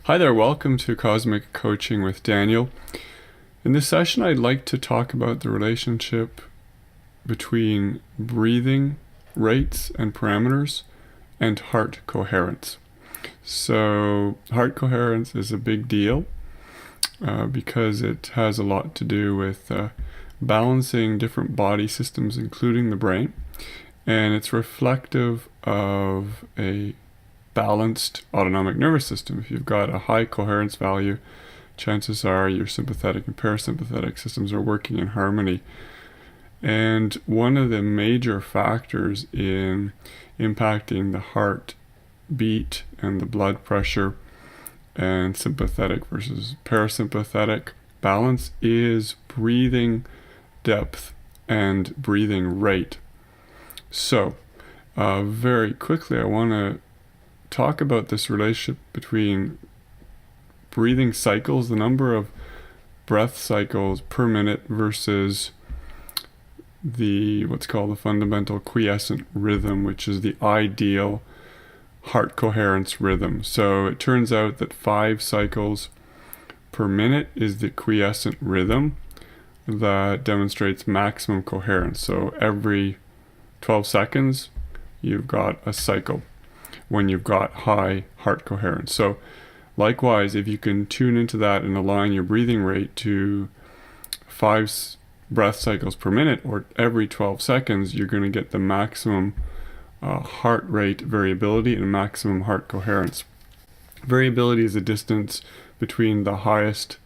Hi there, welcome to Cosmic Coaching with Daniel. In this session, I'd like to talk about the relationship between breathing rates and parameters and heart coherence. So, heart coherence is a big deal because it has a lot to do with balancing different body systems, including the brain, and it's reflective of a balanced autonomic nervous system. If you've got a high coherence value, chances are your sympathetic and parasympathetic systems are working in harmony. And one of the major factors in impacting the heart beat and the blood pressure and sympathetic versus parasympathetic balance is breathing depth and breathing rate. So, very quickly, I want to talk about this relationship between breathing cycles, the number of breath cycles per minute, versus what's called the fundamental quiescent rhythm, which is the ideal heart coherence rhythm. So it turns out that 5 cycles per minute is the quiescent rhythm that demonstrates maximum coherence. So every 12 seconds you've got a cycle when you've got high heart coherence. So likewise, if you can tune into that and align your breathing rate to 5 breath cycles per minute or every 12 seconds, you're going to get the maximum heart rate variability and maximum heart coherence. Variability is the distance between the highest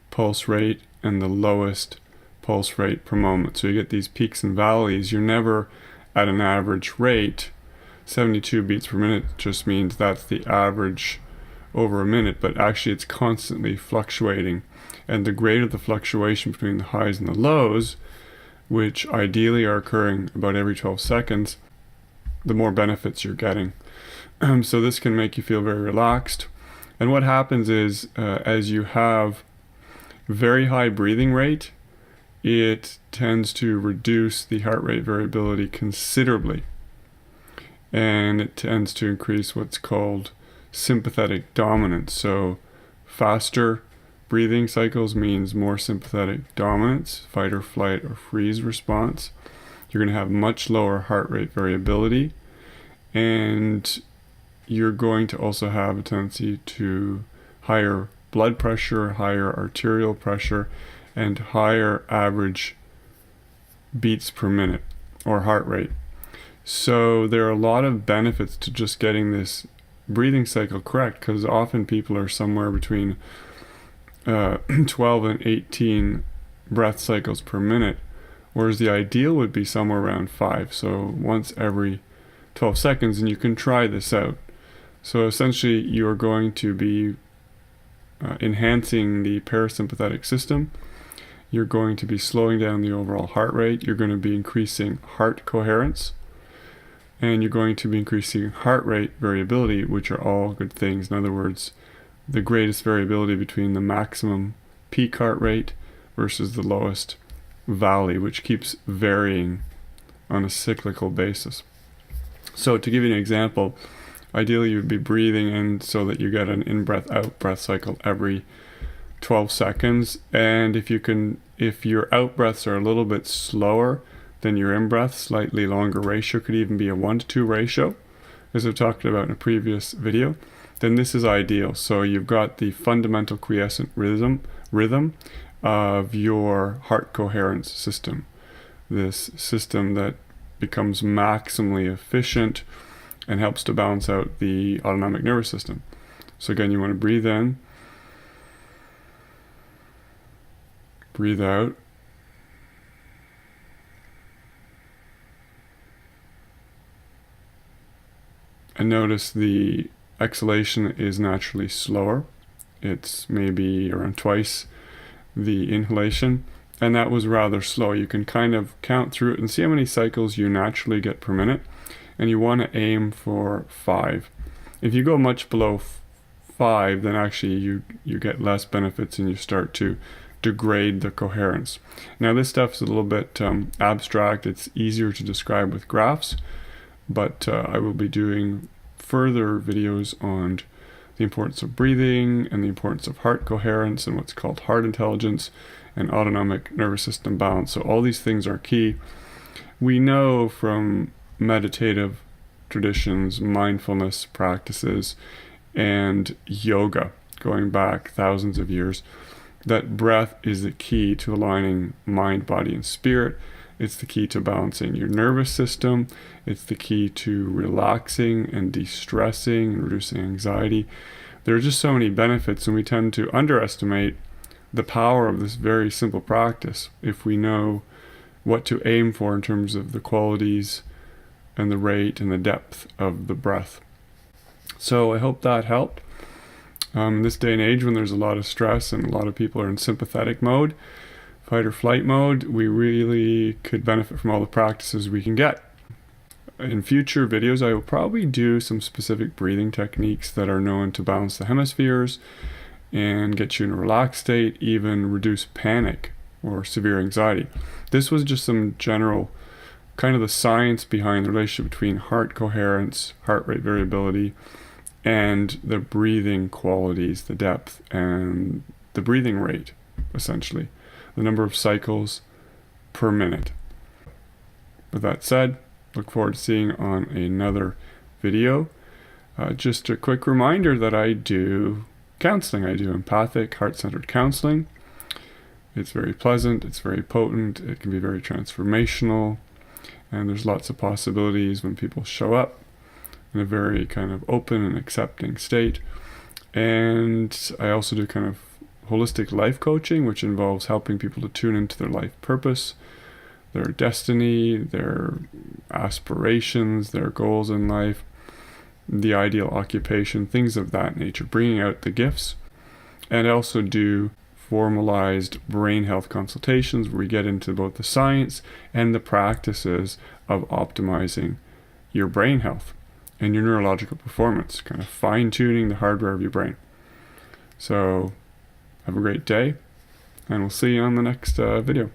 pulse rate and the lowest pulse rate per moment. So you get these peaks and valleys. You're never at an average rate. 72 beats per minute just means that's the average over a minute, but actually it's constantly fluctuating. And the greater the fluctuation between the highs and the lows, which ideally are occurring about every 12 seconds, the more benefits you're getting. So this can make you feel very relaxed. And what happens is, as you have very high breathing rate, it tends to reduce the heart rate variability considerably. And it tends to increase what's called sympathetic dominance. So faster breathing cycles means more sympathetic dominance, fight or flight or freeze response. You're going to have much lower heart rate variability, and you're going to also have a tendency to higher blood pressure, higher arterial pressure, and higher average beats per minute or heart rate. So there are a lot of benefits to just getting this breathing cycle correct, because often people are somewhere between 12 and 18 breath cycles per minute, whereas the ideal would be somewhere around 5. So once every 12 seconds, and you can try this out. So essentially you're going to be enhancing the parasympathetic system. You're going to be slowing down the overall heart rate. You're going to be increasing heart coherence. And you're going to be increasing heart rate variability, which are all good things. In other words, the greatest variability between the maximum peak heart rate versus the lowest valley, which keeps varying on a cyclical basis. So to give you an example, ideally you would be breathing in so that you get an in-breath, out-breath cycle every 12 seconds. And if your out-breaths are a little bit slower than your in-breath, slightly longer ratio, could even be a 1-to-2 ratio, as I've talked about in a previous video, then this is ideal. So you've got the fundamental quiescent rhythm of your heart coherence system, this system that becomes maximally efficient and helps to balance out the autonomic nervous system. So again, you want to breathe in, breathe out, and notice the exhalation is naturally slower. It's maybe around twice the inhalation, and that was rather slow. You can kind of count through it and see how many cycles you naturally get per minute, and you want to aim for 5. If you go much below 5, then actually you get less benefits and you start to degrade the coherence. Now this stuff is a little bit abstract. It's easier to describe with graphs, but I will be doing further videos on the importance of breathing and the importance of heart coherence and what's called heart intelligence and autonomic nervous system balance. So all these things are key. We know from meditative traditions, mindfulness practices, and yoga, going back thousands of years, that breath is the key to aligning mind, body, and spirit. It's the key to balancing your nervous system. It's the key to relaxing and de-stressing and reducing anxiety. There are just so many benefits, and we tend to underestimate the power of this very simple practice if we know what to aim for in terms of the qualities and the rate and the depth of the breath. So I hope that helped. In this day and age when there's a lot of stress and a lot of people are in sympathetic mode, fight or flight mode, we really could benefit from all the practices we can get. In future videos, I will probably do some specific breathing techniques that are known to balance the hemispheres and get you in a relaxed state, even reduce panic or severe anxiety. This was just some general kind of the science behind the relationship between heart coherence, heart rate variability, and the breathing qualities, the depth, and the breathing rate, essentially, the number of cycles per minute. With that said, look forward to seeing on another video. Just a quick reminder that I do counseling. I do empathic, heart-centered counseling. It's very pleasant, it's very potent, it can be very transformational, and there's lots of possibilities when people show up in a very kind of open and accepting state. And I also do kind of holistic life coaching, which involves helping people to tune into their life purpose, their destiny, their aspirations, their goals in life, the ideal occupation, things of that nature, bringing out the gifts. And I also do formalized brain health consultations where we get into both the science and the practices of optimizing your brain health and your neurological performance, kind of fine-tuning the hardware of your brain. So have a great day, and we'll see you on the next video.